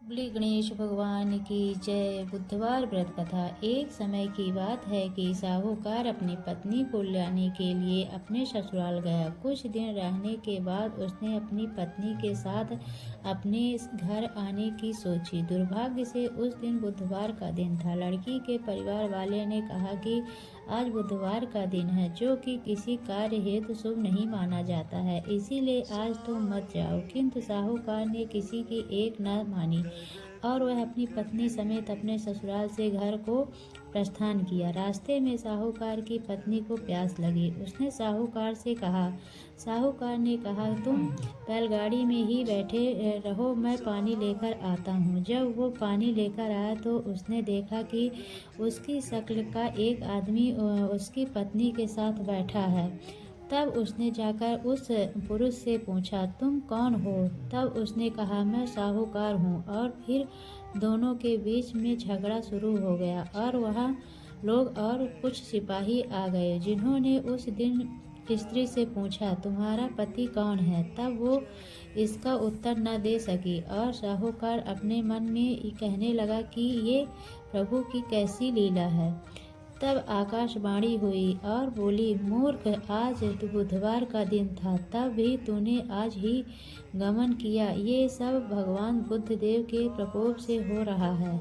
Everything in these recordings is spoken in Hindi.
बोली गणेश भगवान की जय। बुधवार व्रत कथा। एक समय की बात है कि साहूकार अपनी पत्नी को लाने के लिए अपने ससुराल गया। कुछ दिन रहने के बाद उसने अपनी पत्नी के साथ अपने घर आने की सोची। दुर्भाग्य से उस दिन बुधवार का दिन था। लड़की के परिवार वाले ने कहा कि आज बुधवार का दिन है, जो कि किसी कार्य हेतु शुभ नहीं माना जाता है, इसीलिए आज तुम मत जाओ। किंतु साहूकार ने किसी की एक न मानी और वह अपनी पत्नी समेत अपने ससुराल से घर को प्रस्थान किया। रास्ते में साहूकार की पत्नी को प्यास लगी। उसने साहूकार से कहा। साहूकार ने कहा, तुम बैलगाड़ी में ही बैठे रहो, मैं पानी लेकर आता हूँ। जब वो पानी लेकर आया तो उसने देखा कि उसकी शक्ल का एक आदमी उसकी पत्नी के साथ बैठा है। तब उसने जाकर उस पुरुष से पूछा, तुम कौन हो? तब उसने कहा, मैं साहूकार हूँ। और फिर दोनों के बीच में झगड़ा शुरू हो गया और वहाँ लोग और कुछ सिपाही आ गए, जिन्होंने उस दिन स्त्री से पूछा, तुम्हारा पति कौन है? तब वो इसका उत्तर न दे सकी और साहूकार अपने मन में कहने लगा कि ये प्रभु की कैसी लीला है। तब आकाशवाणी हुई और बोली, मूर्ख, आज तो बुधवार का दिन था, तब भी तूने आज ही गमन किया। ये सब भगवान बुद्धदेव के प्रकोप से हो रहा है।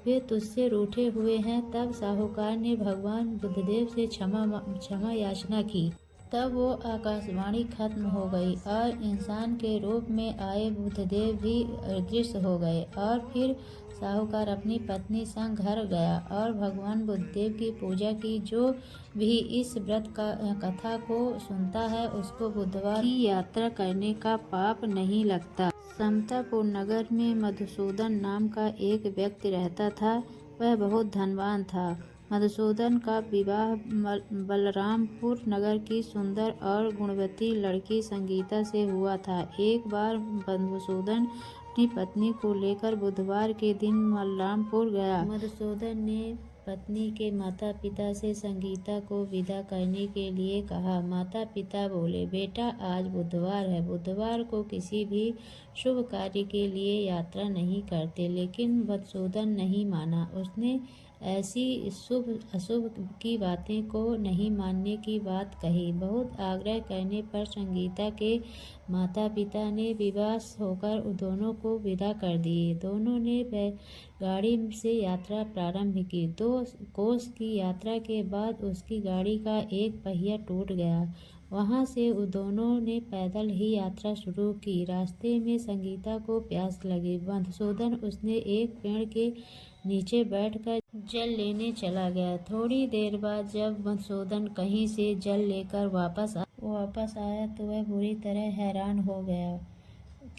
वे तुझसे रूठे हुए हैं। तब साहूकार ने भगवान बुद्धदेव से क्षमा याचना की। तब वो आकाशवाणी खत्म हो गई और इंसान के रूप में आए बुद्धदेव भी अदृश्य हो गए। और फिर साहूकार अपनी पत्नी संग घर गया और भगवान बुद्धदेव की पूजा की। जो भी इस व्रत का कथा को सुनता है, उसको बुधवार की यात्रा करने का पाप नहीं लगता। समतापुर नगर में मधुसूदन नाम का एक व्यक्ति रहता था। वह बहुत धनवान था। मधुसूदन का विवाह बलरामपुर नगर की सुंदर और गुणवती लड़की संगीता से हुआ था। एक बार मधुसूदन अपनी पत्नी को लेकर बुधवार के दिन बलरामपुर गया। मधुसूदन ने पत्नी के माता पिता से संगीता को विदा करने के लिए कहा। माता पिता बोले, बेटा, आज बुधवार है। बुधवार को किसी भी शुभ कार्य के लिए यात्रा नहीं करते। लेकिन मधुसूदन नहीं माना। उसने ऐसी शुभ अशुभ की बातें को नहीं मानने की बात कही। बहुत आग्रह करने पर संगीता के माता पिता ने विवश होकर दोनों को विदा कर दिए। दोनों ने गाड़ी से यात्रा प्रारंभ की। 2 कोस की यात्रा के बाद उसकी गाड़ी का एक पहिया टूट गया। वहां से दोनों ने पैदल ही यात्रा शुरू की। रास्ते में संगीता को प्यास लगी। मधुसूदन उसने एक पेड़ के नीचे बैठकर जल लेने चला गया। थोड़ी देर बाद जब मधुसूदन कहीं से जल लेकर वापस आया तो वह बुरी तरह हैरान हो गया,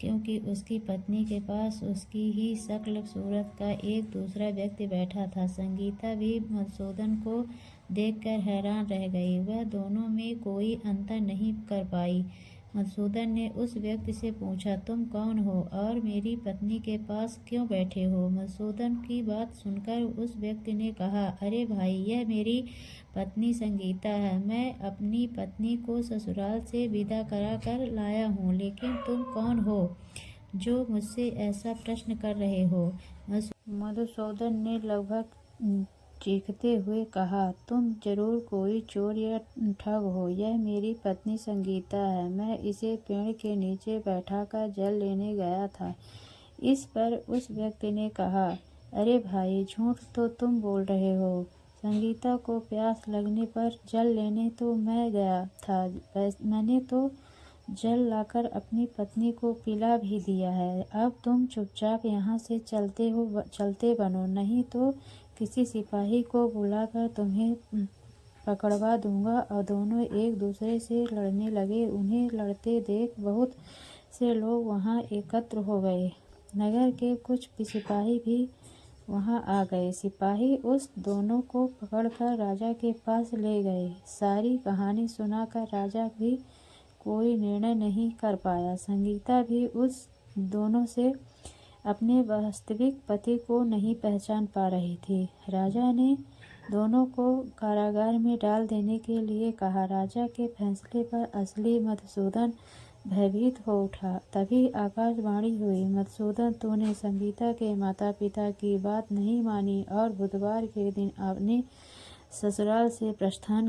क्योंकि उसकी पत्नी के पास उसकी ही शक्ल सूरत का एक दूसरा व्यक्ति बैठा था। संगीता भी मधुसूदन को देखकर हैरान रह गई। वह दोनों में कोई अंतर नहीं कर पाई। मधुसूदन ने उस व्यक्ति से पूछा, तुम कौन हो और मेरी पत्नी के पास क्यों बैठे हो? मधुसूदन की बात सुनकर उस व्यक्ति ने कहा, अरे भाई, यह मेरी पत्नी संगीता है। मैं अपनी पत्नी को ससुराल से विदा करा कर लाया हूँ। लेकिन तुम कौन हो जो मुझसे ऐसा प्रश्न कर रहे हो? मधुसूदन ने लगभग चीखते हुए कहा, तुम जरूर कोई चोर या ठग हो। यह मेरी पत्नी संगीता है। मैं इसे पेड़ के नीचे बैठाकर जल लेने गया था। इस पर उस व्यक्ति ने कहा, अरे भाई, झूठ तो तुम बोल रहे हो। संगीता को प्यास लगने पर जल लेने तो मैं गया था। मैंने तो जल लाकर अपनी पत्नी को पिला भी दिया है। अब तुम चुपचाप यहाँ से चलते बनो, नहीं तो किसी सिपाही को बुलाकर तुम्हें पकड़वा दूंगा। और दोनों एक दूसरे से लड़ने लगे। उन्हें लड़ते देख बहुत से लोग वहाँ एकत्र हो गए। नगर के कुछ सिपाही भी वहाँ आ गए। सिपाही उस दोनों को पकड़कर राजा के पास ले गए। सारी कहानी सुनाकर राजा भी कोई निर्णय नहीं कर पाया। संगीता भी उस दोनों से अपने वास्तविक पति को नहीं पहचान पा रही थी। राजा ने दोनों को कारागार में डाल देने के लिए कहा। राजा के फैसले पर असली मधुसूदन भयभीत हो उठा। तभी आकाशवाणी हुई, मधुसूदन, तूने संगीता के माता पिता की बात नहीं मानी और बुधवार के दिन अपने ससुराल से प्रस्थान